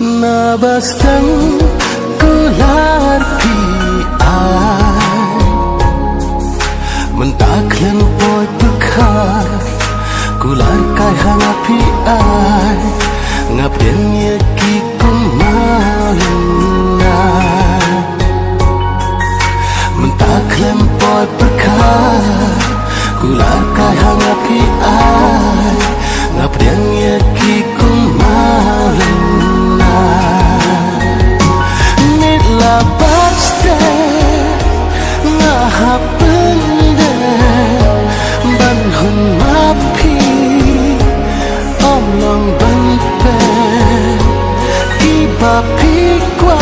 Nabastan kular pi ai mentaklen poi bekar kular kai hanga pi ai ngapien ye ki kumalna mentaklen poi bekar kular kai hanga pi ai ngapien ye ki kumalna nitla baste ngahapende ban hun mapi om long ban pe iba pi kwa